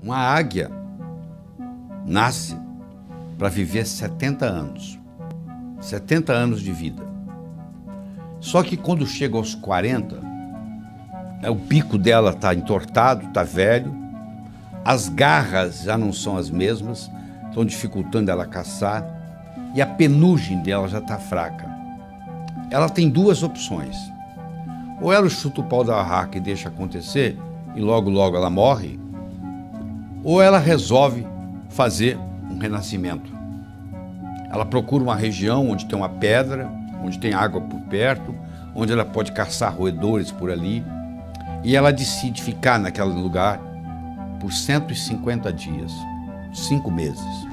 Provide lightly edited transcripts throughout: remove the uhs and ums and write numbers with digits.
Uma águia nasce para viver 70 anos. 70 anos de vida. Só que quando chega aos 40, o bico dela está entortado, está velho, as garras já não são as mesmas, estão dificultando ela caçar, e a penugem dela já está fraca. Ela tem duas opções. Ou ela chuta o pau da barraca e deixa acontecer, e logo logo ela morre, ou ela resolve fazer um renascimento. Ela procura uma região onde tem uma pedra, onde tem água por perto, onde ela pode caçar roedores por ali, e ela decide ficar naquele lugar por 150 dias, 5 meses.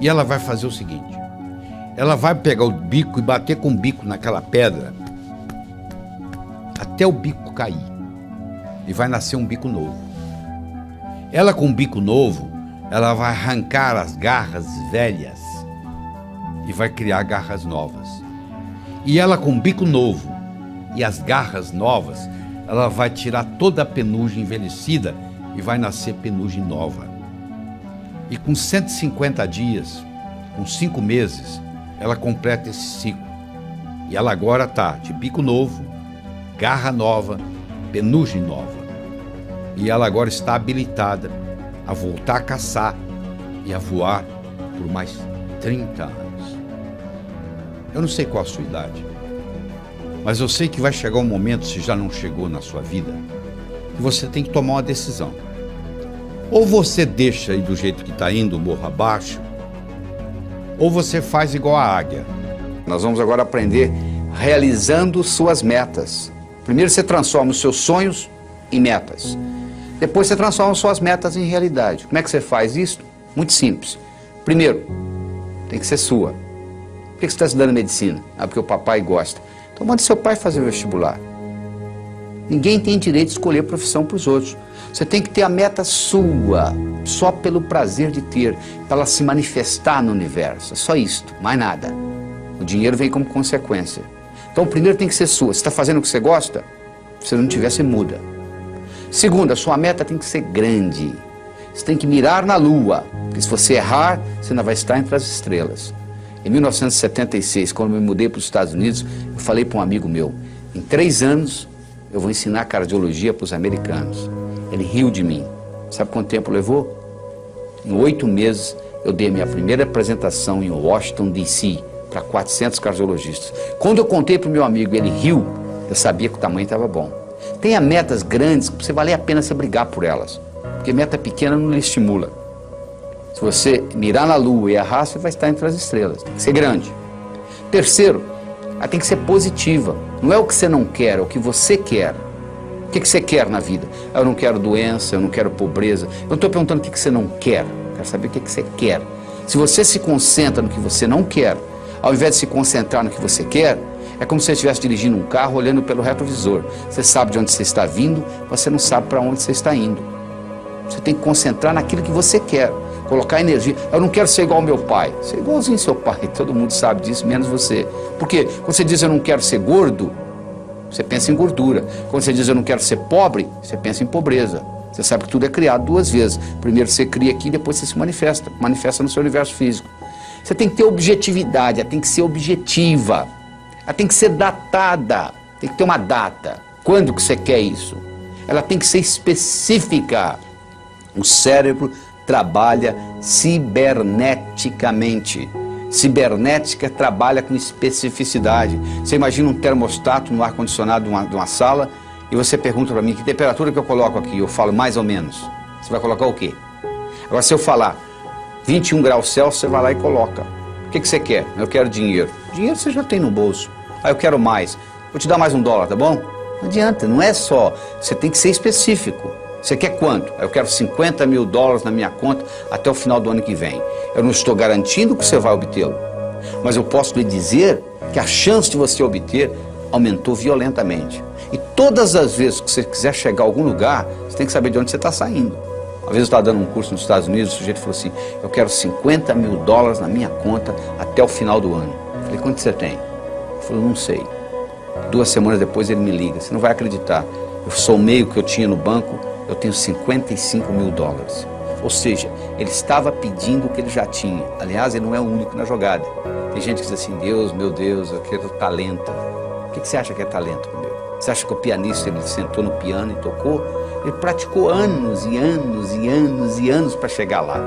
E ela vai fazer o seguinte: ela vai pegar o bico e bater com o bico naquela pedra até o bico cair, e vai nascer um bico novo. Ela, com o bico novo, ela vai arrancar as garras velhas e vai criar garras novas. E ela, com o bico novo e as garras novas, ela vai tirar toda a penugem envelhecida e vai nascer penugem nova. E com 150 dias, com 5 meses, ela completa esse ciclo. E ela agora está de bico novo, garra nova, penugem nova. E ela agora está habilitada a voltar a caçar e a voar por mais 30 anos. Eu não sei qual a sua idade, mas eu sei que vai chegar um momento, se já não chegou na sua vida, que você tem que tomar uma decisão. Ou você deixa aí do jeito que está indo, morro abaixo, ou você faz igual a águia. Nós vamos agora aprender realizando suas metas. Primeiro você transforma os seus sonhos em metas. Depois você transforma suas metas em realidade. Como é que você faz isso? Muito simples. Primeiro, tem que ser sua. Por que você está estudando medicina? Ah, porque o papai gosta. Então mande seu pai fazer o vestibular. Ninguém tem direito de escolher profissão para os outros. Você tem que ter a meta sua, só pelo prazer de ter, para ela se manifestar no universo. É só isto, mais nada. O dinheiro vem como consequência. Então, primeiro tem que ser sua. Você está fazendo o que você gosta? Se não tiver, você muda. Segundo, a sua meta tem que ser grande. Você tem que mirar na lua, porque se você errar, você ainda vai estar entre as estrelas. Em 1976, quando eu me mudei para os Estados Unidos, eu falei para um amigo meu: em 3 anos eu vou ensinar cardiologia para os americanos. Ele riu de mim. Sabe quanto tempo levou? Em 8 meses eu dei a minha primeira apresentação em Washington, D.C., para 400 cardiologistas. Quando eu contei para o meu amigo, ele riu, eu sabia que o tamanho estava bom. Tenha metas grandes, que você vale a pena você brigar por elas, porque meta pequena não lhe estimula. Se você mirar na lua e errar, você vai estar entre as estrelas. Tem que ser grande. Terceiro, ela tem que ser positiva. Não é o que você não quer, é o que você quer. O que você quer na vida? Eu não quero doença, eu não quero pobreza. Eu não estou perguntando o que você não quer. Eu quero saber o que você quer. Se você se concentra no que você não quer, ao invés de se concentrar no que você quer, é como se você estivesse dirigindo um carro olhando pelo retrovisor. Você sabe de onde você está vindo, você não sabe para onde você está indo. Você tem que concentrar naquilo que você quer, colocar energia. Eu não quero ser igual ao meu pai. Ser igualzinho ao seu pai, todo mundo sabe disso, menos você. Porque quando você diz eu não quero ser gordo, você pensa em gordura. Quando você diz eu não quero ser pobre, você pensa em pobreza. Você sabe que tudo é criado 2 vezes. Primeiro você cria aqui, depois você se manifesta no seu universo físico. Você tem que ter objetividade, ela tem que ser objetiva. Ela tem que ser datada, tem que ter uma data. Quando que você quer isso? Ela tem que ser específica. O cérebro trabalha ciberneticamente. Cibernética trabalha com especificidade. Você imagina um termostato no ar-condicionado de uma sala e você pergunta para mim que temperatura que eu coloco aqui. Eu falo mais ou menos. Você vai colocar o quê? Agora, se eu falar 21 graus Celsius, você vai lá e coloca. O que você quer? Eu quero dinheiro. Dinheiro você já tem no bolso. Ah, eu quero mais. Vou te dar mais $1, tá bom? Não adianta, não é só. Você tem que ser específico. Você quer quanto? Eu quero $50 mil na minha conta até o final do ano que vem. Eu não estou garantindo que você vai obtê-lo, mas eu posso lhe dizer que a chance de você obter aumentou violentamente. E todas as vezes que você quiser chegar a algum lugar, você tem que saber de onde você está saindo. Uma vez eu estava dando um curso nos Estados Unidos, o sujeito falou assim: eu quero $50 mil na minha conta até o final do ano. Eu falei: quanto você tem? Ele falou: não sei. 2 semanas depois ele me liga: você não vai acreditar, eu somei o que eu tinha no banco eu tenho 55 mil dólares. Ou seja, ele estava pedindo o que ele já tinha. Aliás, ele não é o único na jogada. Tem gente que diz assim, Deus, meu Deus, eu quero talento. O que você acha que é talento, meu? Você acha que o pianista, ele sentou no piano e tocou? Ele praticou anos e anos e anos e anos para chegar lá.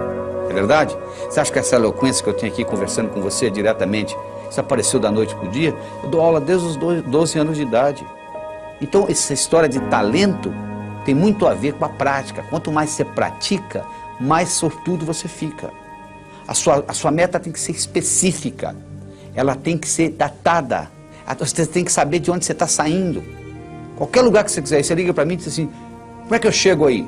É verdade? Você acha que essa eloquência que eu tenho aqui conversando com você diretamente, isso apareceu da noite para o dia? Eu dou aula desde os 12 anos de idade. Então, essa história de talento tem muito a ver com a prática. Quanto mais você pratica, mais sortudo você fica. A sua meta tem que ser específica. Ela tem que ser datada. Você tem que saber de onde você está saindo. Qualquer lugar que você quiser, você liga para mim e diz assim, como é que eu chego aí?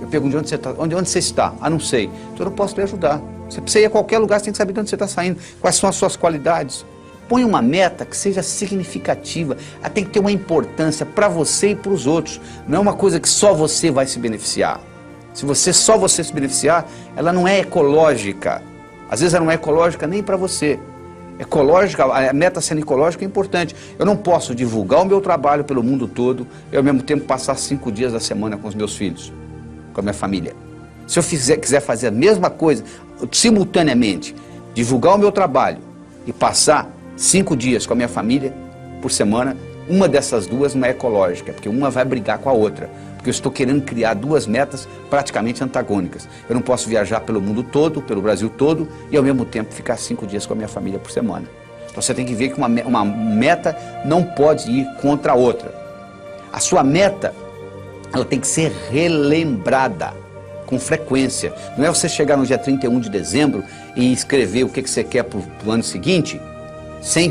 Eu pergunto de onde você está. Onde você está? Ah, não sei. Então eu não posso lhe ajudar. Você precisa ir a qualquer lugar, você tem que saber de onde você está saindo. Quais são as suas qualidades. Põe uma meta que seja significativa. Ela tem que ter uma importância para você e para os outros. Não é uma coisa que só você vai se beneficiar. Se só você se beneficiar, ela não é ecológica. Às vezes ela não é ecológica nem para você. Ecológica, a meta sendo ecológica é importante. Eu não posso divulgar o meu trabalho pelo mundo todo e ao mesmo tempo passar 5 dias da semana com os meus filhos, com a minha família. Se eu quiser fazer a mesma coisa, simultaneamente, divulgar o meu trabalho e passar 5 dias com a minha família por semana, uma dessas duas não é ecológica, porque uma vai brigar com a outra. Porque eu estou querendo criar 2 metas praticamente antagônicas. Eu não posso viajar pelo mundo todo, pelo Brasil todo, e ao mesmo tempo ficar 5 dias com a minha família por semana. Então você tem que ver que uma meta não pode ir contra a outra. A sua meta, ela tem que ser relembrada com frequência. Não é você chegar no dia 31 de dezembro e escrever o que você quer para o ano seguinte, você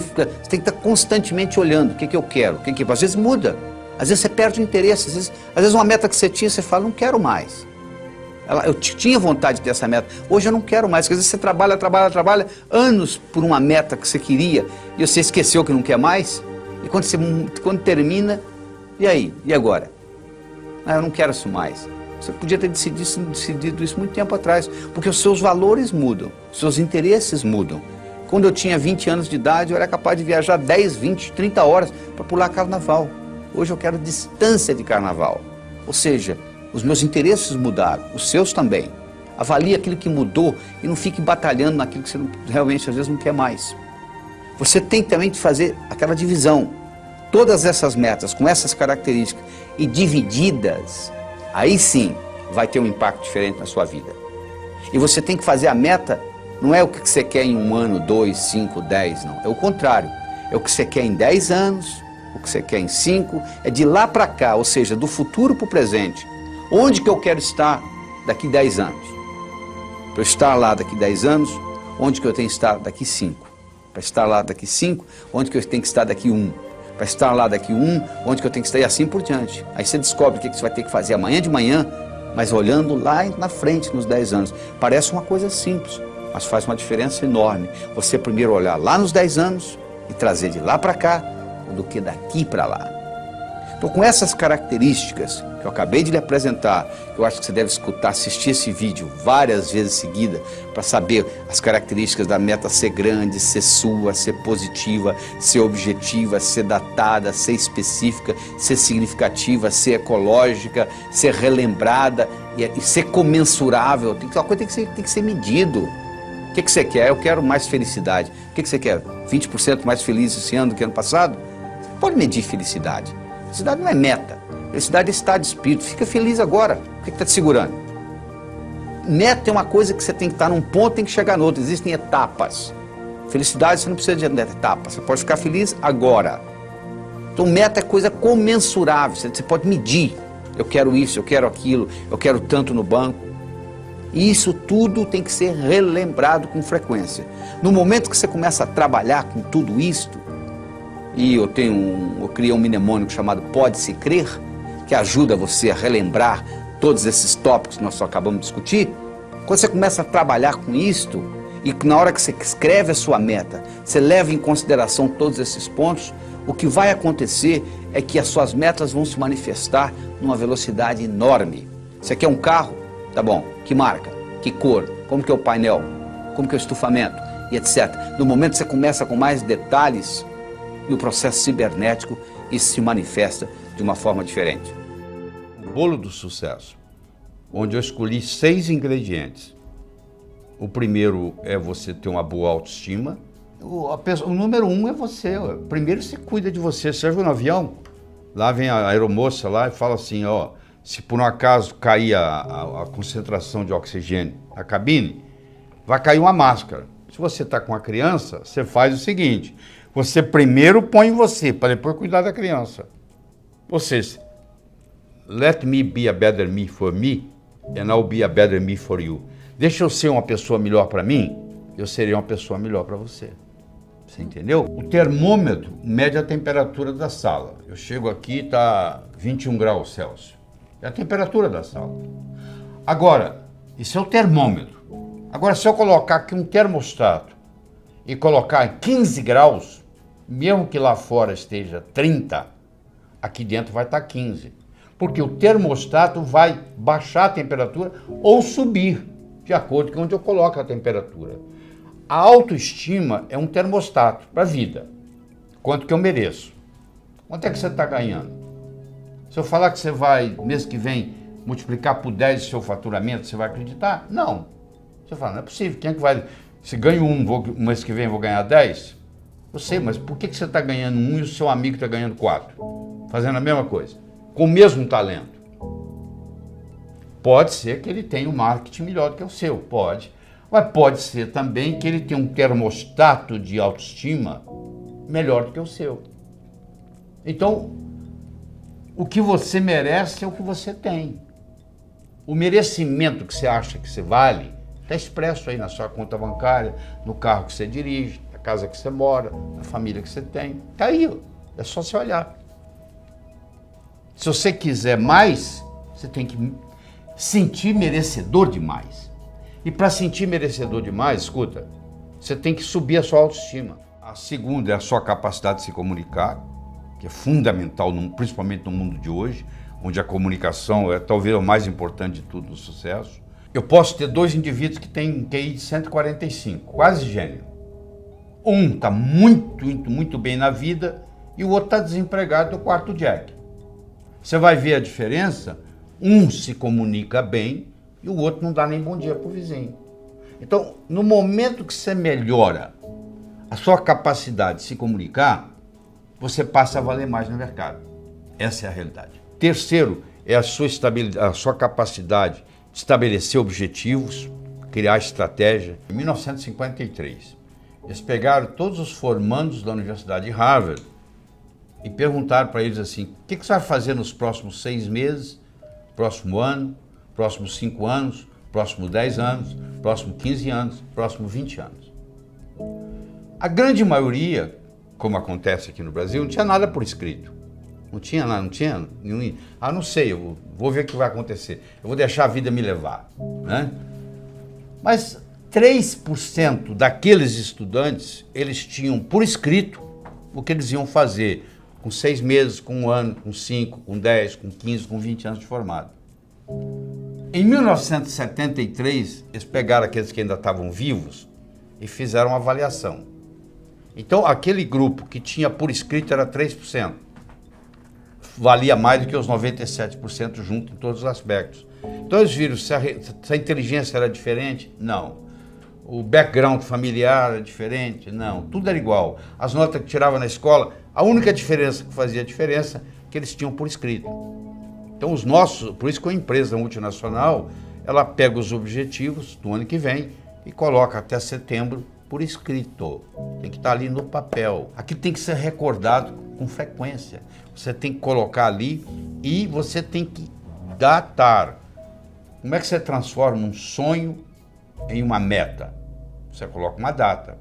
tem que estar constantemente olhando o que eu quero. Às vezes muda. Às vezes você perde o interesse, às vezes uma meta que você tinha, você fala, não quero mais. Eu tinha vontade de ter essa meta, hoje eu não quero mais. Às vezes você trabalha anos por uma meta que você queria e você esqueceu que não quer mais. E quando termina, e aí? E agora? Ah, eu não quero isso mais. Você podia ter decidido isso muito tempo atrás, porque os seus valores mudam, os seus interesses mudam. Quando eu tinha 20 anos de idade, eu era capaz de viajar 10, 20, 30 horas para pular carnaval. Hoje eu quero distância de carnaval. Ou seja, os meus interesses mudaram, os seus também. Avalie aquilo que mudou e não fique batalhando naquilo que você realmente às vezes não quer mais. Você tem também de fazer aquela divisão. Todas essas metas com essas características e divididas, aí sim vai ter um impacto diferente na sua vida. E você tem que fazer a meta, não é o que você quer em 1 ano, 2, 5, 10, não. É o contrário. É o que você quer em 10 anos, o que você quer em 5, é de lá para cá, ou seja, do futuro para o presente. Onde que eu quero estar daqui 10 anos? Para eu estar lá daqui 10 anos, onde que eu tenho que estar daqui 5? Para estar lá daqui 5, onde que eu tenho que estar daqui 1? Para estar lá daqui 1, onde que eu tenho que estar e assim por diante. Aí você descobre o que você vai ter que fazer amanhã de manhã, mas olhando lá na frente, nos 10 anos. Parece uma coisa simples, mas faz uma diferença enorme. Você primeiro olhar lá nos 10 anos e trazer de lá para cá, do que daqui para lá. Então, com essas características que eu acabei de lhe apresentar, eu acho que você deve escutar, assistir esse vídeo várias vezes seguidas para saber as características da meta ser grande, ser sua, ser positiva, ser objetiva, ser datada, ser específica, ser significativa, ser ecológica, ser relembrada e ser comensurável. Uma coisa tem que ser medido. O que você quer? Eu quero mais felicidade. O que você quer? 20% mais feliz esse ano do que ano passado? Pode medir felicidade. Felicidade não é meta. Felicidade é estado de espírito. Fica feliz agora. O que está te segurando? Meta é uma coisa que você tem que estar num ponto e tem que chegar no outro. Existem etapas. Felicidade você não precisa de etapas. Você pode ficar feliz agora. Então meta é coisa comensurável. Você pode medir. Eu quero isso, eu quero aquilo, eu quero tanto no banco. E isso tudo tem que ser relembrado com frequência. No momento que você começa a trabalhar com tudo isto, e eu criei um mnemônico chamado Pode-se Crer, que ajuda você a relembrar todos esses tópicos que nós só acabamos de discutir. Quando você começa a trabalhar com isto, e na hora que você escreve a sua meta, você leva em consideração todos esses pontos, o que vai acontecer é que as suas metas vão se manifestar numa velocidade enorme. Você quer um carro? Tá bom. Que marca? Que cor? Como que é o painel? Como que é o estufamento? E etc. No momento que você começa com mais detalhes, no processo cibernético, isso se manifesta de uma forma diferente. bolo do sucesso, onde eu escolhi 6 ingredientes. O primeiro é você ter uma boa autoestima. O número 1 é você. Primeiro você cuida de você. Você já viu no avião? Lá vem a aeromoça lá e fala assim, ó, se por um acaso cair a concentração de oxigênio na cabine, vai cair uma máscara. Se você está com a criança, você faz o seguinte, você primeiro põe você, para depois cuidar da criança. Ou seja, let me be a better me for me, and I'll be a better me for you. Deixa eu ser uma pessoa melhor para mim, eu serei uma pessoa melhor para você. Você entendeu? O termômetro mede a temperatura da sala. Eu chego aqui, está 21 graus Celsius. É a temperatura da sala. Agora, isso é o termômetro. Agora, se eu colocar aqui um termostato e colocar 15 graus, mesmo que lá fora esteja 30, aqui dentro vai estar 15. Porque o termostato vai baixar a temperatura ou subir, de acordo com onde eu coloco a temperatura. A autoestima é um termostato para a vida. Quanto que eu mereço? Quanto é que você está ganhando? Se eu falar que você vai, mês que vem, multiplicar por 10 o seu faturamento, você vai acreditar? Não. Você fala, não é possível. Quem é que vai... Se ganho mês que vem eu vou ganhar 10? Eu sei, mas por que você está ganhando 1 e o seu amigo está ganhando 4? Fazendo a mesma coisa. Com o mesmo talento. Pode ser que ele tenha um marketing melhor do que o seu. Pode. Mas pode ser também que ele tenha um termostato de autoestima melhor do que o seu. Então, o que você merece é o que você tem. O merecimento que você acha que você vale está expresso aí na sua conta bancária, no carro que você dirige, na casa que você mora, na família que você tem. Está aí, é só você olhar. Se você quiser mais, você tem que sentir merecedor demais. E para sentir merecedor demais, escuta, você tem que subir a sua autoestima. A segunda é a sua capacidade de se comunicar, que é fundamental, principalmente no mundo de hoje, onde a comunicação é talvez o mais importante de tudo no sucesso. Eu posso ter 2 indivíduos que têm QI de 145, quase gênio. Um está muito bem na vida e o outro está desempregado do quarto Jack. Você vai ver a diferença, um se comunica bem e o outro não dá nem bom dia para o vizinho. Então, no momento que você melhora a sua capacidade de se comunicar, você passa a valer mais no mercado. Essa é a realidade. Terceiro, é a sua capacidade de estabelecer objetivos, criar estratégia. Em 1953, eles pegaram todos os formandos da Universidade de Harvard e perguntaram para eles assim, o que você vai fazer nos próximos 6 meses, próximo ano, próximos 5 anos, próximos 10 anos, próximos 15 anos, próximos 20 anos. A grande maioria, como acontece aqui no Brasil, não tinha nada por escrito. Não tinha nada, não tinha nenhum... Ah, não sei, eu vou ver o que vai acontecer. Eu vou deixar a vida me levar, né? Mas 3% daqueles estudantes, eles tinham por escrito o que eles iam fazer com 6 meses, com 1 ano, com 5, com 10, com 15, com 20 anos de formado. Em 1973, eles pegaram aqueles que ainda estavam vivos e fizeram uma avaliação. Então, aquele grupo que tinha por escrito era 3%. Valia mais do que os 97% junto em todos os aspectos. Então, eles viram se a inteligência era diferente? Não. O background familiar era diferente? Não. Tudo era igual. As notas que tirava na escola, a única diferença que fazia diferença é que eles tinham por escrito. Então, os nossos, por isso que a empresa multinacional, ela pega os objetivos do ano que vem e coloca até setembro por escrito. Tem que estar ali no papel. Aquilo tem que ser recordado com frequência. Você tem que colocar ali e você tem que datar. Como é que você transforma um sonho em uma meta? Você coloca uma data.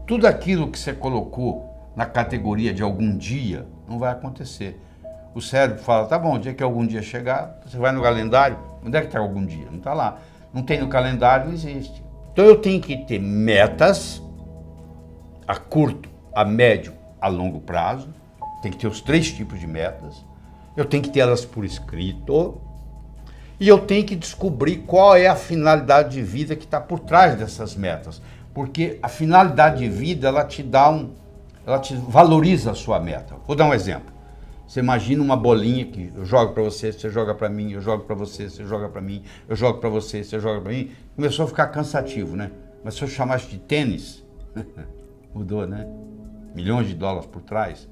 Tudo aquilo que você colocou na categoria de algum dia não vai acontecer. O cérebro fala, tá bom, o dia que algum dia chegar, você vai no calendário, onde é que está algum dia? Não está lá. Não tem no calendário, não existe. Então eu tenho que ter metas a curto, a médio, a longo prazo. Tem que ter os 3 tipos de metas. Eu tenho que ter elas por escrito. E eu tenho que descobrir qual é a finalidade de vida que está por trás dessas metas. Porque a finalidade de vida, ela te valoriza a sua meta. Vou dar um exemplo. Você imagina uma bolinha que eu jogo para você, você joga para mim, eu jogo para você, você joga para mim, eu jogo para você, você joga para mim. Começou a ficar cansativo, né? Mas se eu chamasse de tênis, mudou, né? Milhões de dólares por trás.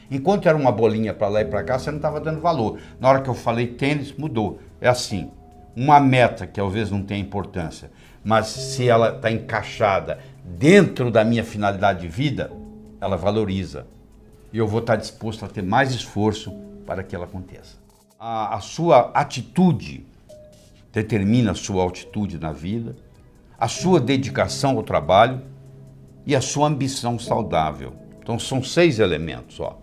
Enquanto era uma bolinha para lá e para cá, você não estava dando valor. Na hora que eu falei tênis, mudou. É assim, uma meta que talvez não tenha importância, mas se ela está encaixada dentro da minha finalidade de vida, ela valoriza. E eu vou estar disposto a ter mais esforço para que ela aconteça. A sua atitude determina a sua altitude na vida, a sua dedicação ao trabalho e a sua ambição saudável. Então são 6 elementos, ó.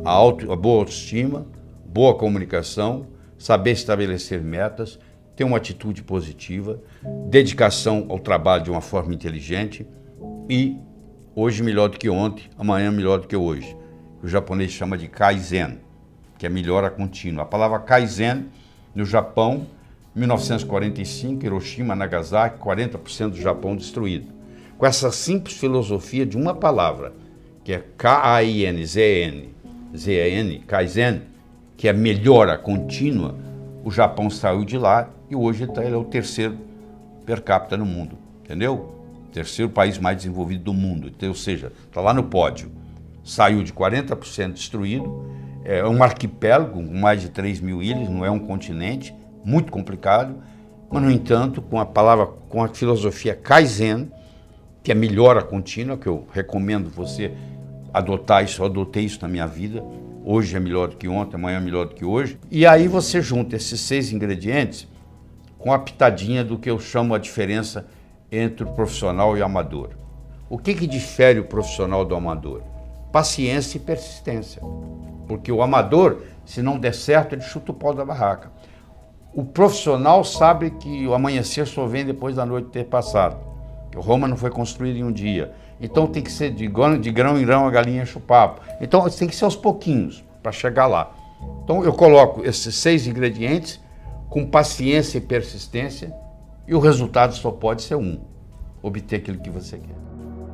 A boa autoestima, boa comunicação, saber estabelecer metas, ter uma atitude positiva, dedicação ao trabalho de uma forma inteligente e hoje melhor do que ontem, amanhã melhor do que hoje. O japonês chama de Kaizen, que é melhora contínua. A palavra Kaizen, no Japão, 1945, Hiroshima, Nagasaki, 40% do Japão destruído. Com essa simples filosofia de uma palavra, que é K-A-I-N-Z-N, Kaizen, que é melhora contínua, o Japão saiu de lá e hoje ele é o 3º per capita no mundo, entendeu? 3º país mais desenvolvido do mundo, então, ou seja, está lá no pódio. Saiu de 40% destruído, é um arquipélago com mais de 3.000 ilhas, não é um continente, muito complicado, mas, no entanto, com a filosofia Kaizen, que é melhora contínua, que eu recomendo você adotar isso, eu adotei isso na minha vida, hoje é melhor do que ontem, amanhã é melhor do que hoje, e aí você junta esses 6 ingredientes com a pitadinha do que eu chamo a diferença entre o profissional e o amador. O que difere o profissional do amador? Paciência e persistência. Porque o amador, se não der certo, ele chuta o pau da barraca. O profissional sabe que o amanhecer só vem depois da noite ter passado. Que Roma não foi construída em um dia. Então tem que ser de grão em grão a galinha enche o papo. Então tem que ser aos pouquinhos para chegar lá. Então eu coloco esses 6 ingredientes com paciência e persistência e o resultado só pode ser um: obter aquilo que você quer.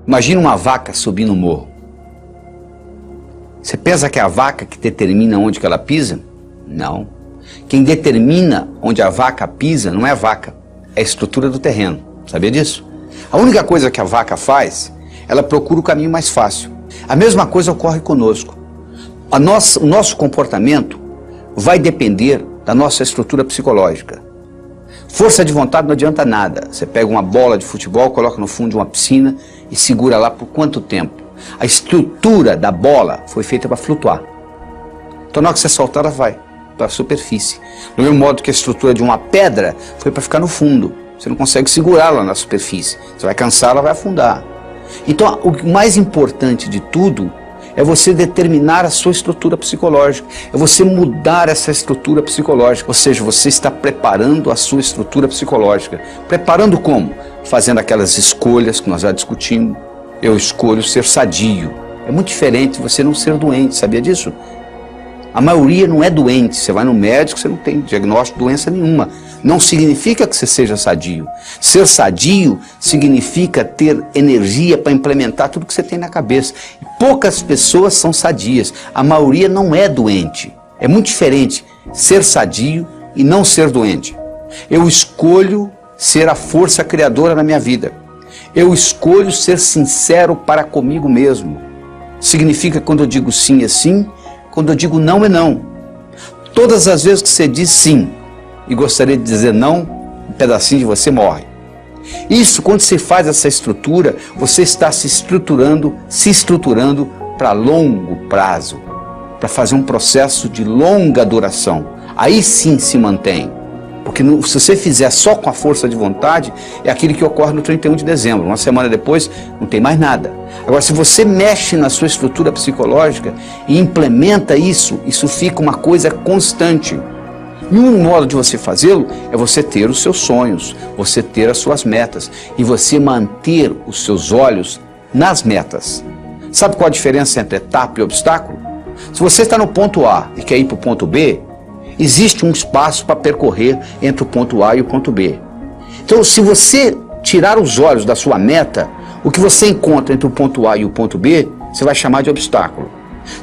Imagina uma vaca subindo o morro. Você pensa que é a vaca que determina onde que ela pisa? Não. Quem determina onde a vaca pisa não é a vaca, é a estrutura do terreno. Sabia disso? A única coisa que a vaca faz, ela procura o caminho mais fácil. A mesma coisa ocorre conosco. O nosso comportamento vai depender da nossa estrutura psicológica. Força de vontade não adianta nada. Você pega uma bola de futebol, coloca no fundo de uma piscina e segura lá por quanto tempo? A estrutura da bola foi feita para flutuar. Então na hora que você soltar, ela vai para a superfície. Do mesmo modo que a estrutura de uma pedra foi para ficar no fundo. Você não consegue segurá-la na superfície. Você vai cansar, ela vai afundar. Então o mais importante de tudo é você determinar a sua estrutura psicológica, é você mudar essa estrutura psicológica, ou seja, você está preparando a sua estrutura psicológica. Preparando como? Fazendo aquelas escolhas que nós já discutimos. Eu escolho ser sadio. É muito diferente de você não ser doente, sabia disso? A maioria não é doente, você vai no médico, você não tem diagnóstico de doença nenhuma. Não significa que você seja sadio. Ser sadio significa ter energia para implementar tudo que você tem na cabeça. E poucas pessoas são sadias, a maioria não é doente. É muito diferente ser sadio e não ser doente. Eu escolho ser a força criadora na minha vida. Eu escolho ser sincero para comigo mesmo. Significa quando eu digo sim é sim, quando eu digo não é não. Todas as vezes que você diz sim e gostaria de dizer não, um pedacinho de você morre. Isso, quando você faz essa estrutura, você está se estruturando para longo prazo, para fazer um processo de longa duração. Aí sim se mantém. Porque se você fizer só com a força de vontade, é aquilo que ocorre no 31 de dezembro. Uma semana depois, não tem mais nada. Agora, se você mexe na sua estrutura psicológica e implementa isso, isso fica uma coisa constante. E um modo de você fazê-lo é você ter os seus sonhos, você ter as suas metas e você manter os seus olhos nas metas. Sabe qual a diferença entre etapa e obstáculo? Se você está no ponto A e quer ir para o ponto B, existe um espaço para percorrer entre o ponto A e o ponto B. Então, se você tirar os olhos da sua meta, o que você encontra entre o ponto A e o ponto B, você vai chamar de obstáculo.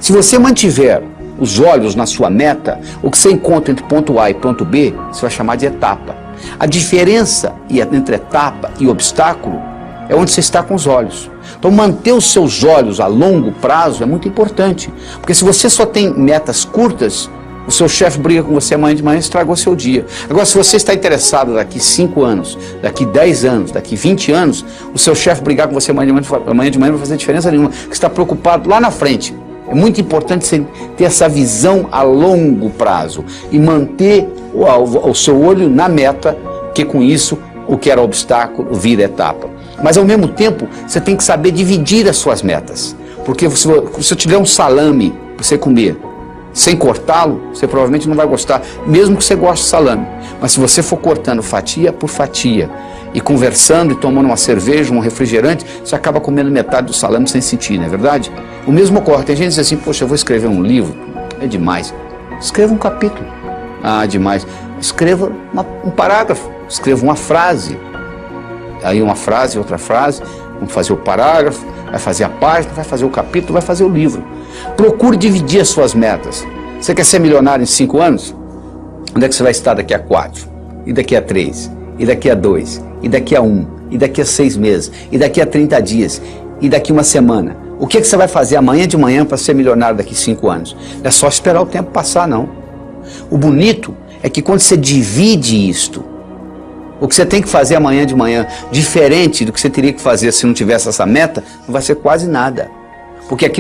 Se você mantiver os olhos na sua meta, o que você encontra entre ponto A e ponto B, você vai chamar de etapa. A diferença entre etapa e obstáculo é onde você está com os olhos. Então, manter os seus olhos a longo prazo é muito importante, porque se você só tem metas curtas, o seu chefe briga com você amanhã de manhã e estragou seu dia. Agora, se você está interessado daqui 5 anos, daqui 10 anos, daqui 20 anos, o seu chefe brigar com você amanhã de manhã não vai fazer diferença nenhuma, porque você está preocupado lá na frente. É muito importante você ter essa visão a longo prazo e manter o seu olho na meta, que com isso o que era obstáculo vira etapa. Mas ao mesmo tempo, você tem que saber dividir as suas metas. Porque se eu te der um salame para você comer, sem cortá-lo, você provavelmente não vai gostar, mesmo que você goste de salame. Mas se você for cortando fatia por fatia, e conversando e tomando uma cerveja, um refrigerante, você acaba comendo metade do salame sem sentir, não é verdade? O mesmo ocorre. Tem gente que diz assim, poxa, eu vou escrever um livro, é demais. Escreva um capítulo. Ah, demais. Escreva um parágrafo, escreva uma frase. Aí uma frase, outra frase, vamos fazer o parágrafo, vai fazer a página, vai fazer o capítulo, vai fazer o livro. Procure dividir as suas metas. Você quer ser milionário em 5 anos? Onde é que você vai estar daqui a 4? E daqui a 3? E daqui a 2? E daqui a 1? E daqui a 6 meses? E daqui a 30 dias? E daqui a uma semana? O que você vai fazer amanhã de manhã para ser milionário daqui a 5 anos? Não é só esperar o tempo passar, não. O bonito é que quando você divide isto, o que você tem que fazer amanhã de manhã, diferente do que você teria que fazer se não tivesse essa meta, não vai ser quase nada. Porque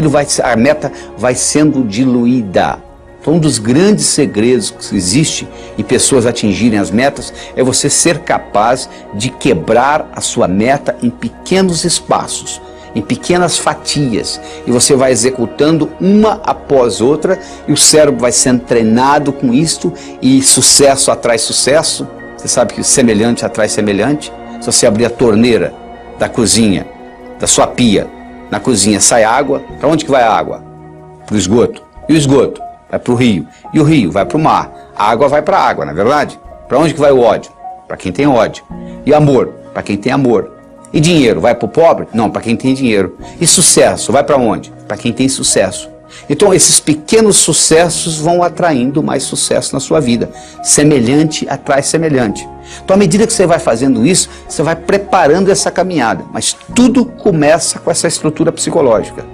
a meta vai sendo diluída. Então, um dos grandes segredos que existe em pessoas atingirem as metas é você ser capaz de quebrar a sua meta em pequenos espaços, em pequenas fatias, e você vai executando uma após outra, e o cérebro vai sendo treinado com isto, e sucesso atrai sucesso. Você sabe que semelhante atrai semelhante. Se você abrir a torneira da cozinha, da sua pia, na cozinha sai água, para onde que vai a água? Para o esgoto. E o esgoto? Vai para o rio. E o rio vai para o mar. A água vai para a água, não é verdade? Para onde que vai o ódio? Para quem tem ódio. E amor? Para quem tem amor. E dinheiro? Vai para o pobre? Não, para quem tem dinheiro. E sucesso? Vai para onde? Para quem tem sucesso. Então esses pequenos sucessos vão atraindo mais sucesso na sua vida. Semelhante atrai semelhante. Então à medida que você vai fazendo isso, você vai preparando essa caminhada. Mas tudo começa com essa estrutura psicológica.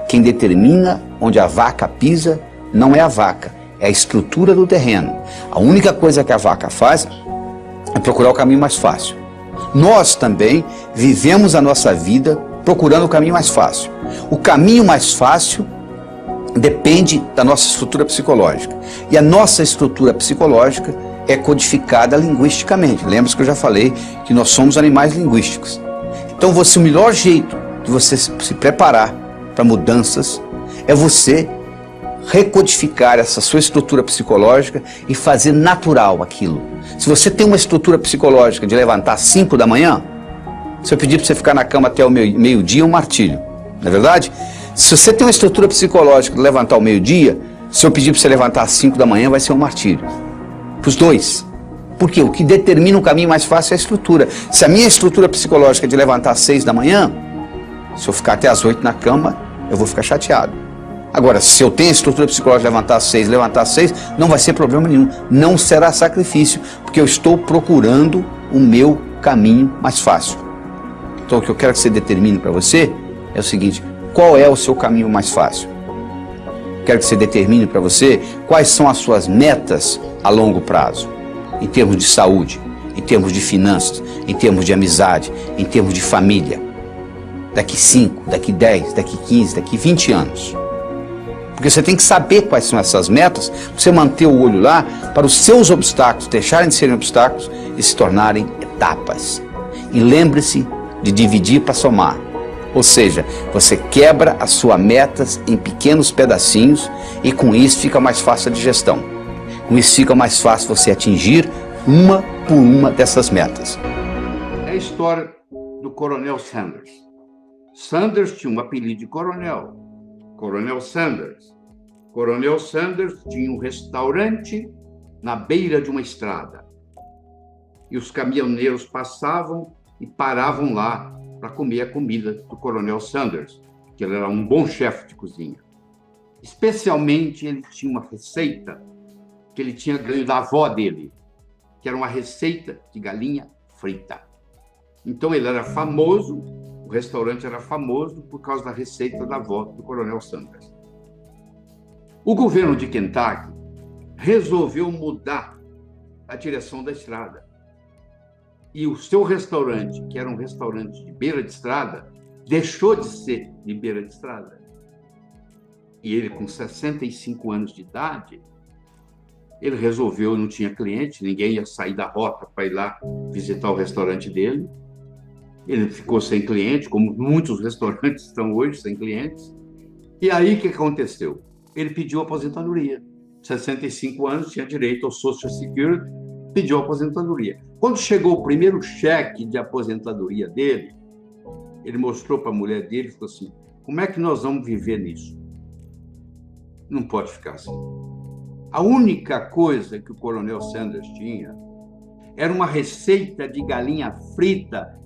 Quem determina onde a vaca pisa não é a vaca, é a estrutura do terreno. A única coisa que a vaca faz é procurar o caminho mais fácil. Nós também vivemos a nossa vida procurando o caminho mais fácil. O caminho mais fácil depende da nossa estrutura psicológica. E a nossa estrutura psicológica é codificada linguisticamente. Lembra que eu já falei que nós somos animais linguísticos. Então o melhor jeito de você se preparar para mudanças é você recodificar essa sua estrutura psicológica e fazer natural aquilo. Se você tem uma estrutura psicológica de levantar às 5 da manhã, se eu pedir para você ficar na cama até o meio-dia, é um martírio, não é verdade? Se você tem uma estrutura psicológica de levantar ao meio-dia, se eu pedir para você levantar às 5 da manhã, vai ser um martírio. Para os dois. Porque o que determina o caminho mais fácil é a estrutura. Se a minha estrutura psicológica é de levantar às 6 da manhã, se eu ficar até às 8 na cama, eu vou ficar chateado. Agora, se eu tenho a estrutura psicológica de levantar às 6, não vai ser problema nenhum. Não será sacrifício, porque eu estou procurando o meu caminho mais fácil. Então, o que eu quero que você determine para você é o seguinte: qual é o seu caminho mais fácil? Quero que você determine para você quais são as suas metas a longo prazo, em termos de saúde, em termos de finanças, em termos de amizade, em termos de família. Daqui 5, daqui 10, daqui 15, daqui 20 anos. Porque você tem que saber quais são essas metas, para você manter o olho lá, para os seus obstáculos deixarem de serem obstáculos e se tornarem etapas. E lembre-se de dividir para somar. Ou seja, você quebra as suas metas em pequenos pedacinhos e com isso fica mais fácil a digestão. Com isso fica mais fácil você atingir uma por uma dessas metas. É a história do Coronel Sanders. Sanders tinha um apelido de coronel. Coronel Sanders. Coronel Sanders tinha um restaurante na beira de uma estrada. E os caminhoneiros passavam e paravam lá para comer a comida do Coronel Sanders, que ele era um bom chefe de cozinha. Especialmente, ele tinha uma receita que ele tinha ganho da avó dele, que era uma receita de galinha frita. Então, ele era famoso, o restaurante era famoso por causa da receita da avó do Coronel Sanders. O governo de Kentucky resolveu mudar a direção da estrada. E o seu restaurante, que era um restaurante de beira de estrada, deixou de ser de beira de estrada. E ele, com 65 anos de idade, ele resolveu, não tinha cliente, ninguém ia sair da rota para ir lá visitar o restaurante dele. Ele ficou sem cliente, como muitos restaurantes estão hoje, sem clientes. E aí, o que aconteceu? Ele pediu aposentadoria. 65 anos, tinha direito ao Social Security, pediu aposentadoria. Quando chegou o primeiro cheque de aposentadoria dele, ele mostrou para a mulher dele e falou assim: como é que nós vamos viver nisso? Não pode ficar assim. A única coisa que o Coronel Sanders tinha era uma receita de galinha frita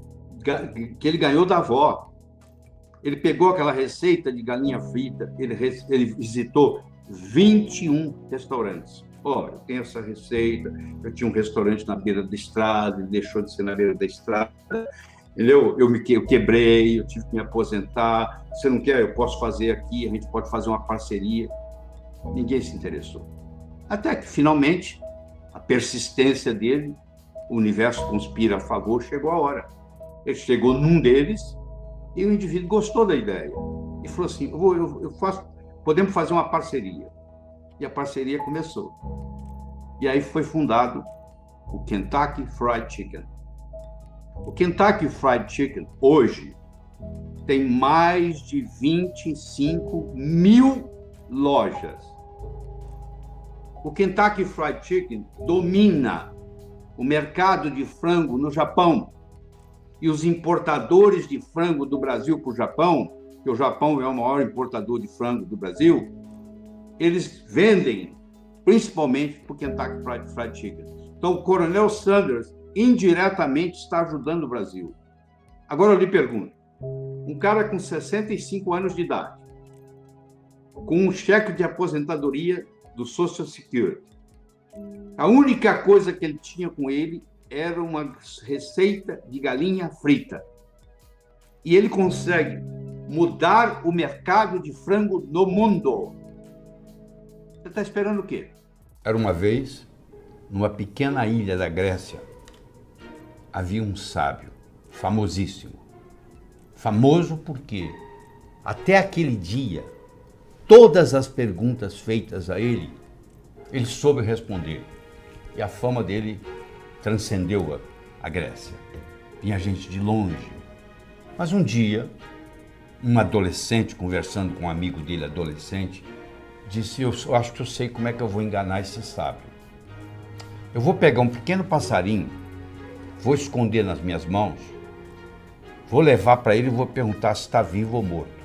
que ele ganhou da avó. Ele pegou aquela receita de galinha frita, ele visitou 21 restaurantes. Olha, eu tenho essa receita, eu tinha um restaurante na beira da estrada, ele deixou de ser na beira da estrada, entendeu? Eu quebrei, eu tive que me aposentar, você não quer, eu posso fazer aqui, a gente pode fazer uma parceria. Ninguém se interessou. Até que, finalmente, a persistência dele, o universo conspira a favor, chegou a hora. Ele chegou num deles e o indivíduo gostou da ideia. E falou assim, podemos fazer uma parceria. E a parceria começou. E aí foi fundado o Kentucky Fried Chicken. O Kentucky Fried Chicken, hoje, tem mais de 25 mil lojas. O Kentucky Fried Chicken domina o mercado de frango no Japão. E os importadores de frango do Brasil para o Japão, que o Japão é o maior importador de frango do Brasil, eles vendem principalmente para o Kentucky Fried Chicken. Então, o Coronel Sanders indiretamente está ajudando o Brasil. Agora eu lhe pergunto, um cara com 65 anos de idade, com um cheque de aposentadoria do Social Security, a única coisa que ele tinha com ele era uma receita de galinha frita. E ele consegue mudar o mercado de frango no mundo. Você está esperando o quê? Era uma vez, numa pequena ilha da Grécia, havia um sábio, famosíssimo. Famoso porque, até aquele dia, todas as perguntas feitas a ele, ele soube responder. E a fama dele transcendeu a Grécia. Vinha gente de longe. Mas um dia, um adolescente, conversando com um amigo dele, adolescente, disse, eu acho que eu sei como é que eu vou enganar esse sábio. Eu vou pegar um pequeno passarinho, vou esconder nas minhas mãos, vou levar para ele e vou perguntar se está vivo ou morto.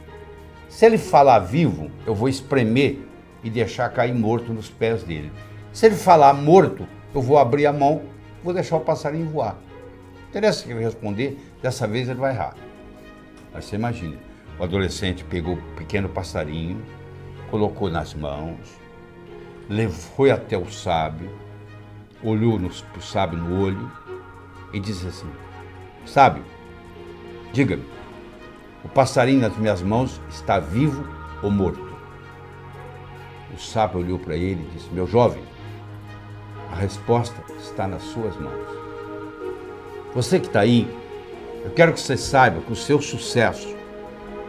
Se ele falar vivo, eu vou espremer e deixar cair morto nos pés dele. Se ele falar morto, eu vou abrir a mão, vou deixar o passarinho voar. Não interessa o que ele responder, dessa vez ele vai errar. Mas você imagina, o adolescente pegou o pequeno passarinho, colocou nas mãos, foi até o sábio, olhou para o sábio no olho e disse assim, sábio, diga-me, o passarinho nas minhas mãos está vivo ou morto? O sábio olhou para ele e disse, meu jovem, a resposta está nas suas mãos. Você que está aí, eu quero que você saiba que o seu sucesso,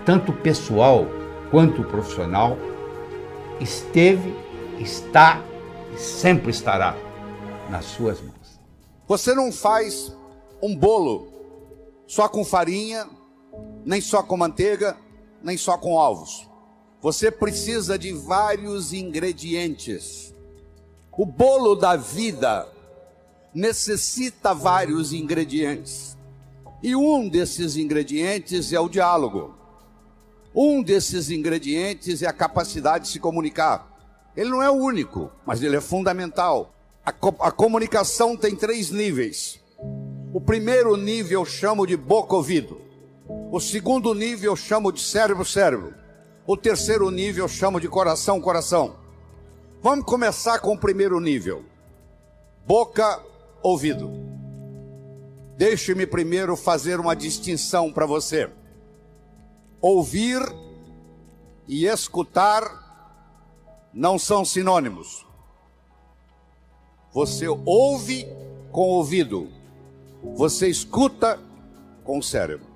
tanto pessoal quanto profissional, esteve, está e sempre estará nas suas mãos. Você não faz um bolo só com farinha, nem só com manteiga, nem só com ovos. Você precisa de vários ingredientes. O bolo da vida necessita vários ingredientes. E um desses ingredientes é o diálogo. Um desses ingredientes é a capacidade de se comunicar. Ele não é o único, mas ele é fundamental. A comunicação tem 3 níveis. O primeiro nível eu chamo de boca-ouvido. O segundo nível eu chamo de cérebro-cérebro. O terceiro nível eu chamo de coração, coração. Vamos começar com o primeiro nível. Boca, ouvido. Deixe-me primeiro fazer uma distinção para você. Ouvir e escutar não são sinônimos. Você ouve com o ouvido, você escuta com o cérebro.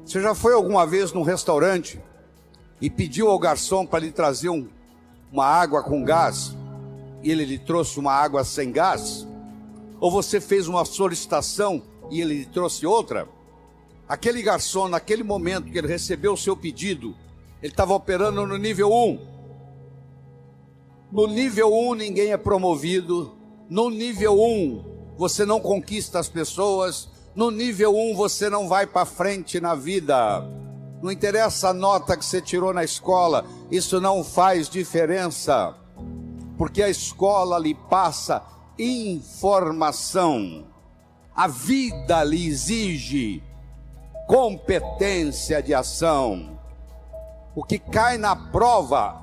Você já foi alguma vez num restaurante e pediu ao garçom para lhe trazer uma água com gás e ele lhe trouxe uma água sem gás? Ou você fez uma solicitação e ele lhe trouxe outra? Aquele garçom, naquele momento que ele recebeu o seu pedido, ele estava operando no nível 1. No nível 1 ninguém é promovido. No nível 1 você não conquista as pessoas. No nível 1 você não vai para frente na vida. Não interessa a nota que você tirou na escola, isso não faz diferença. Porque a escola lhe passa informação. A vida lhe exige competência de ação. O que cai na prova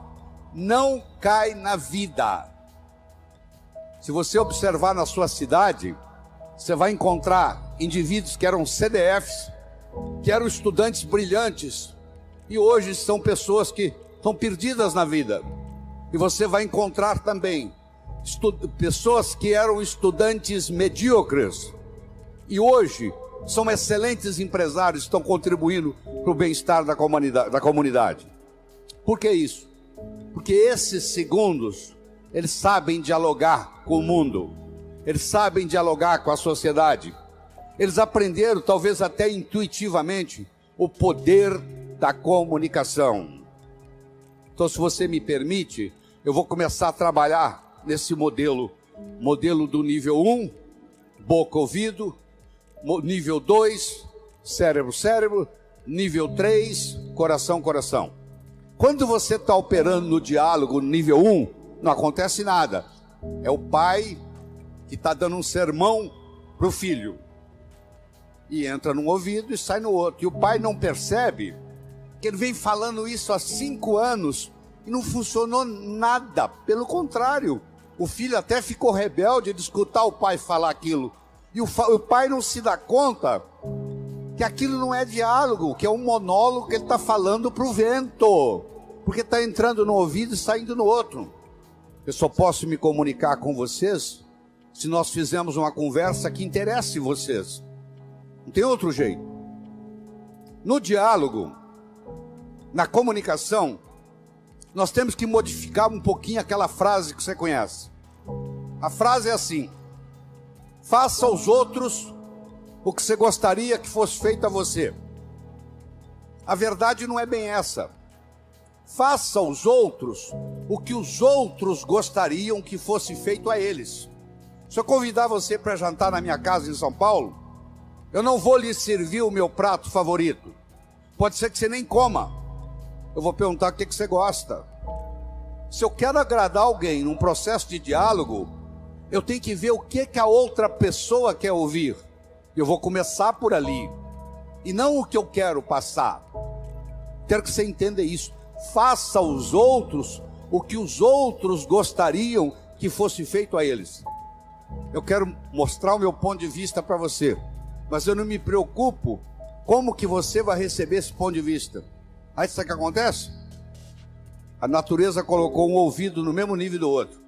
não cai na vida. Se você observar na sua cidade, você vai encontrar indivíduos que eram CDFs, que eram estudantes brilhantes, e hoje são pessoas que estão perdidas na vida. E você vai encontrar também pessoas que eram estudantes medíocres, e hoje são excelentes empresários, estão contribuindo para o bem-estar da comunidade. Por que isso? Porque esses segundos, eles sabem dialogar com o mundo, eles sabem dialogar com a sociedade, eles aprenderam, talvez até intuitivamente, o poder da comunicação. Então, se você me permite, eu vou começar a trabalhar nesse modelo do nível 1, boca, ouvido, nível 2, cérebro, cérebro, nível 3, coração, coração. Quando você está operando no diálogo nível 1, não acontece nada. É o pai que está dando um sermão para o filho. E entra num ouvido e sai no outro. E o pai não percebe que ele vem falando isso há 5 anos e não funcionou nada. Pelo contrário, o filho até ficou rebelde de escutar o pai falar aquilo. E o pai não se dá conta que aquilo não é diálogo, que é um monólogo que ele está falando para o vento. Porque está entrando no ouvido e saindo no outro. Eu só posso me comunicar com vocês se nós fizermos uma conversa que interesse vocês. Não tem outro jeito. No diálogo, na comunicação, nós temos que modificar um pouquinho aquela frase que você conhece. A frase é assim: faça aos outros o que você gostaria que fosse feito a você. A verdade não é bem essa. Faça aos outros o que os outros gostariam que fosse feito a eles. Se eu convidar você para jantar na minha casa em São Paulo, eu não vou lhe servir o meu prato favorito. Pode ser que você nem coma. Eu vou perguntar o que você gosta. Se eu quero agradar alguém num processo de diálogo, eu tenho que ver o que a outra pessoa quer ouvir. Eu vou começar por ali. E não o que eu quero passar. Quero que você entenda isso. Faça aos outros o que os outros gostariam que fosse feito a eles. Eu quero mostrar o meu ponto de vista para você, mas eu não me preocupo como que você vai receber esse ponto de vista. Aí sabe o que acontece? A natureza colocou um ouvido no mesmo nível do outro.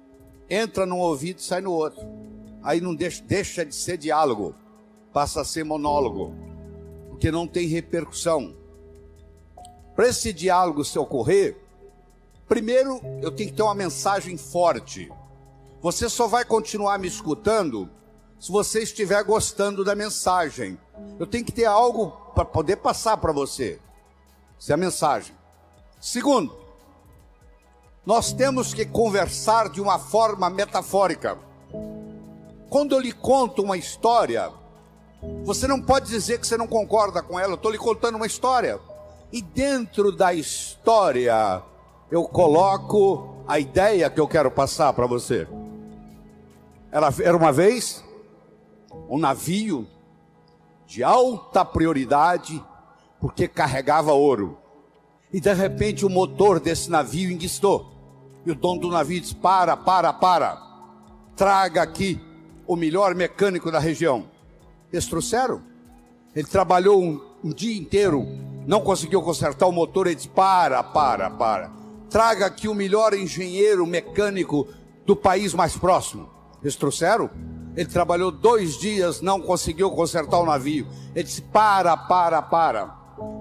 Entra num ouvido e sai no outro. Aí não deixa de ser diálogo, passa a ser monólogo, porque não tem repercussão. Para esse diálogo se ocorrer, primeiro eu tenho que ter uma mensagem forte. Você só vai continuar me escutando se você estiver gostando da mensagem. Eu tenho que ter algo para poder passar para você. Essa é a mensagem. Segundo, nós temos que conversar de uma forma metafórica. Quando eu lhe conto uma história, você não pode dizer que você não concorda com ela. Eu estou lhe contando uma história. E dentro da história, eu coloco a ideia que eu quero passar para você. Era uma vez um navio de alta prioridade, porque carregava ouro. E de repente o motor desse navio enguiçou. E o dono do navio disse: para. Traga aqui o melhor mecânico da região. Eles trouxeram. Ele trabalhou um dia inteiro, não conseguiu consertar o motor. Ele disse: para. Traga aqui o melhor engenheiro mecânico do país mais próximo. Eles trouxeram. Ele trabalhou 2 dias, não conseguiu consertar o navio. Ele disse: para.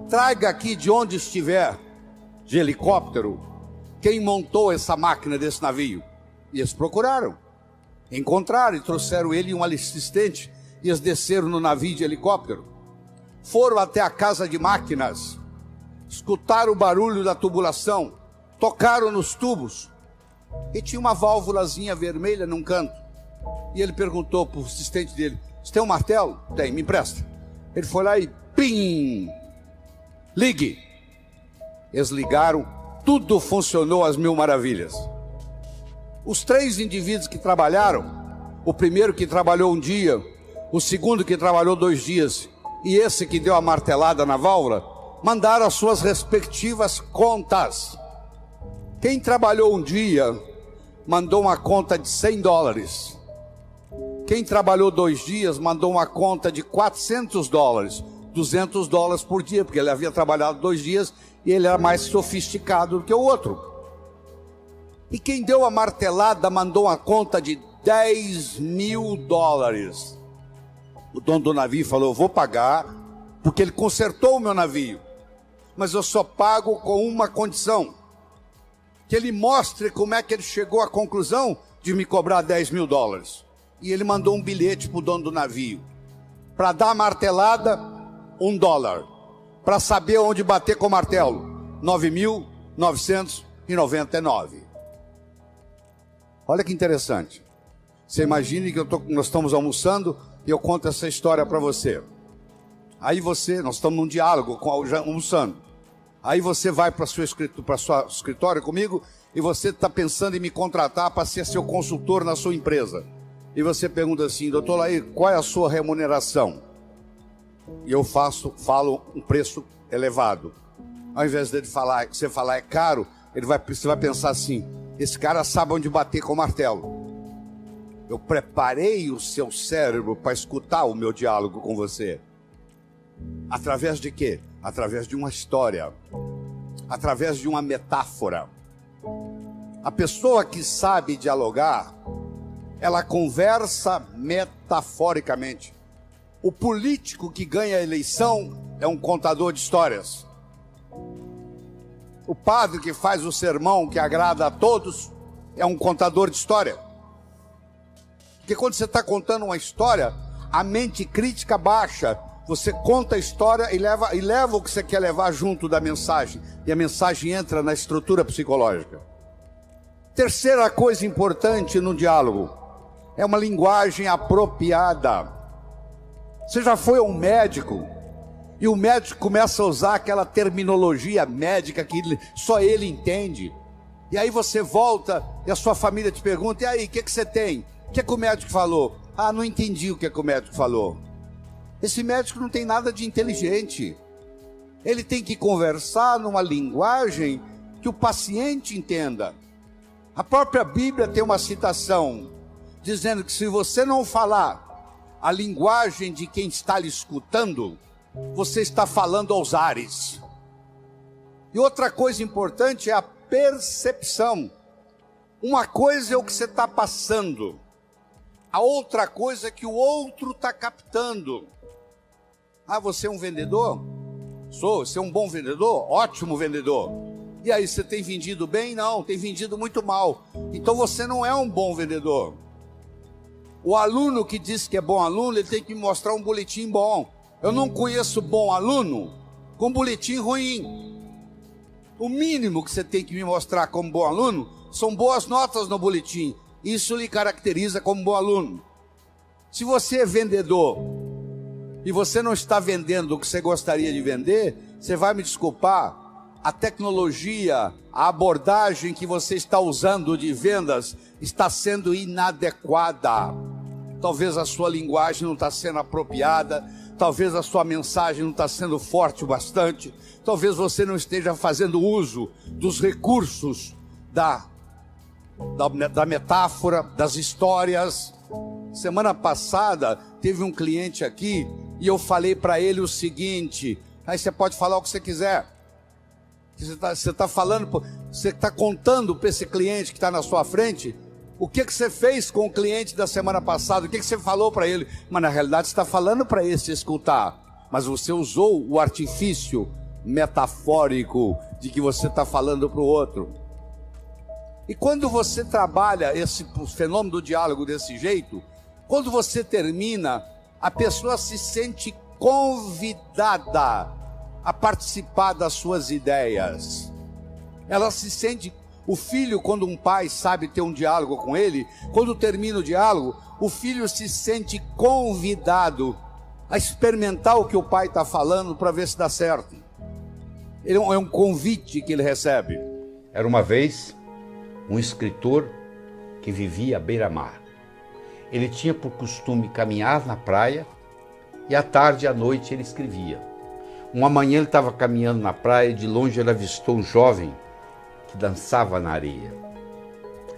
Traga aqui de onde estiver, de helicóptero, quem montou essa máquina desse navio. E eles procuraram, encontraram e trouxeram ele e um assistente. E eles desceram no navio de helicóptero. Foram até a casa de máquinas, escutaram o barulho da tubulação, tocaram nos tubos. E tinha uma válvulazinha vermelha num canto. E ele perguntou para o assistente dele: você tem um martelo? Tem, me empresta. Ele foi lá e pim! Ligue! Eles ligaram, tudo funcionou às mil maravilhas. Os 3 indivíduos que trabalharam, o primeiro que trabalhou um dia, o segundo que trabalhou 2 dias, e esse que deu a martelada na válvula, mandaram as suas respectivas contas. Quem trabalhou um dia, mandou uma conta de $100. Quem trabalhou 2 dias, mandou uma conta de $400, $200 por dia, porque ele havia trabalhado 2 dias e ele era mais sofisticado do que o outro. E quem deu a martelada mandou uma conta de $10.000. O dono do navio falou: eu vou pagar, porque ele consertou o meu navio, mas eu só pago com uma condição: que ele mostre como é que ele chegou à conclusão de me cobrar $10.000. E ele mandou um bilhete para o dono do navio: para dar a martelada, $1. Para saber onde bater com o martelo, 9.999. Olha que interessante. Você imagine que nós estamos almoçando e eu conto essa história para você. Aí nós estamos num diálogo, almoçando. Aí você vai para o seu escritório comigo e você está pensando em me contratar para ser seu consultor na sua empresa. E você pergunta assim: doutor Laí, qual é a sua remuneração? E eu falo um preço elevado. Ao invés dele falar, você falar é caro, você vai pensar assim: esse cara sabe onde bater com o martelo. Eu preparei o seu cérebro para escutar o meu diálogo com você. Através de quê? Através de uma história, através de uma metáfora. A pessoa que sabe dialogar, ela conversa metaforicamente. O político que ganha a eleição é um contador de histórias. O padre que faz o sermão que agrada a todos é um contador de história. Porque quando você está contando uma história, a mente crítica baixa. Você conta a história e leva o que você quer levar junto da mensagem. E a mensagem entra na estrutura psicológica. Terceira coisa importante no diálogo é uma linguagem apropriada. Você já foi a um médico e o médico começa a usar aquela terminologia médica que só ele entende. E aí você volta e a sua família te pergunta: e aí, o que você tem? O que o médico falou? Ah, não entendi o que o médico falou. Esse médico não tem nada de inteligente. Ele tem que conversar numa linguagem que o paciente entenda. A própria Bíblia tem uma citação dizendo que se você não falar a linguagem de quem está lhe escutando, você está falando aos ares. E outra coisa importante é a percepção. Uma coisa é o que você está passando, a outra coisa é que o outro está captando. Ah, você é um vendedor? Sou. Você é um bom vendedor? Ótimo vendedor. E aí, você tem vendido bem? Não, tem vendido muito mal. Então você não é um bom vendedor. O aluno que diz que é bom aluno, ele tem que me mostrar um boletim bom. Eu não conheço bom aluno com boletim ruim. O mínimo que você tem que me mostrar como bom aluno são boas notas no boletim. Isso lhe caracteriza como bom aluno. Se você é vendedor e você não está vendendo o que você gostaria de vender, você vai me desculpar, a tecnologia, a abordagem que você está usando de vendas está sendo inadequada. talvez a sua linguagem não está sendo apropriada, talvez a sua mensagem não está sendo forte o bastante, talvez você não esteja fazendo uso dos recursos da metáfora, das histórias. Semana passada teve um cliente aqui e eu falei para ele o seguinte: aí você pode falar o que você quiser. Você está falando, você está contando para esse cliente que está na sua frente o que você fez com o cliente da semana passada, o que você falou para ele. Mas na realidade você está falando para esse escutar, mas você usou o artifício metafórico de que você está falando para o outro. E quando você trabalha esse fenômeno do diálogo desse jeito, quando você termina, a pessoa se sente convidada a participar das suas ideias. Ela se sente... O filho, quando um pai sabe ter um diálogo com ele, quando termina o diálogo, o filho se sente convidado a experimentar o que o pai está falando para ver se dá certo. É um convite que ele recebe. Era uma vez um escritor que vivia à beira-mar. Ele tinha por costume caminhar na praia e à tarde e à noite ele escrevia. Uma manhã ele estava caminhando na praia e de longe ele avistou um jovem que dançava na areia.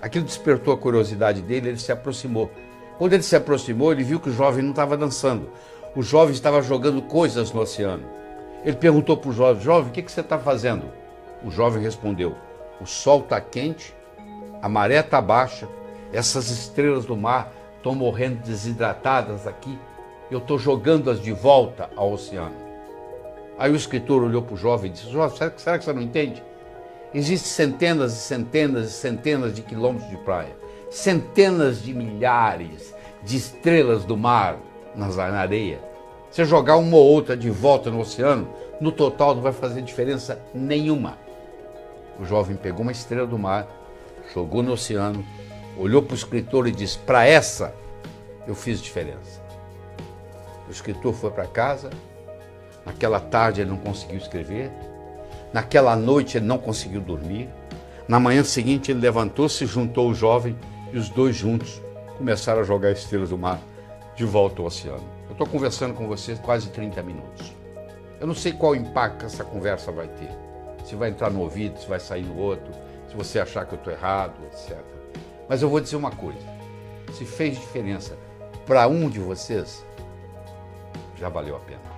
Aquilo despertou a curiosidade dele, ele se aproximou. Quando ele se aproximou, ele viu que o jovem não estava dançando. O jovem estava jogando coisas no oceano. Ele perguntou para o jovem: jovem, o que você está fazendo? O jovem respondeu: o sol está quente, a maré está baixa, essas estrelas do mar estão morrendo desidratadas aqui, eu estou jogando-as de volta ao oceano. Aí o escritor olhou para o jovem e disse: jovem, será que você não entende? Existem centenas e centenas e centenas de quilômetros de praia, centenas de milhares de estrelas do mar na areia. Você jogar uma ou outra de volta no oceano, no total não vai fazer diferença nenhuma. O jovem pegou uma estrela do mar, jogou no oceano, olhou para o escritor e disse: para essa eu fiz diferença. O escritor foi para casa. Naquela tarde ele não conseguiu escrever. Naquela noite ele não conseguiu dormir. Na manhã seguinte ele levantou-se, juntou o jovem e os dois juntos começaram a jogar estrelas do mar de volta ao oceano. Eu estou conversando com vocês quase 30 minutos. Eu não sei qual impacto essa conversa vai ter. Se vai entrar no ouvido, se vai sair no outro, se você achar que eu estou errado, etc. Mas eu vou dizer uma coisa: se fez diferença para um de vocês, já valeu a pena.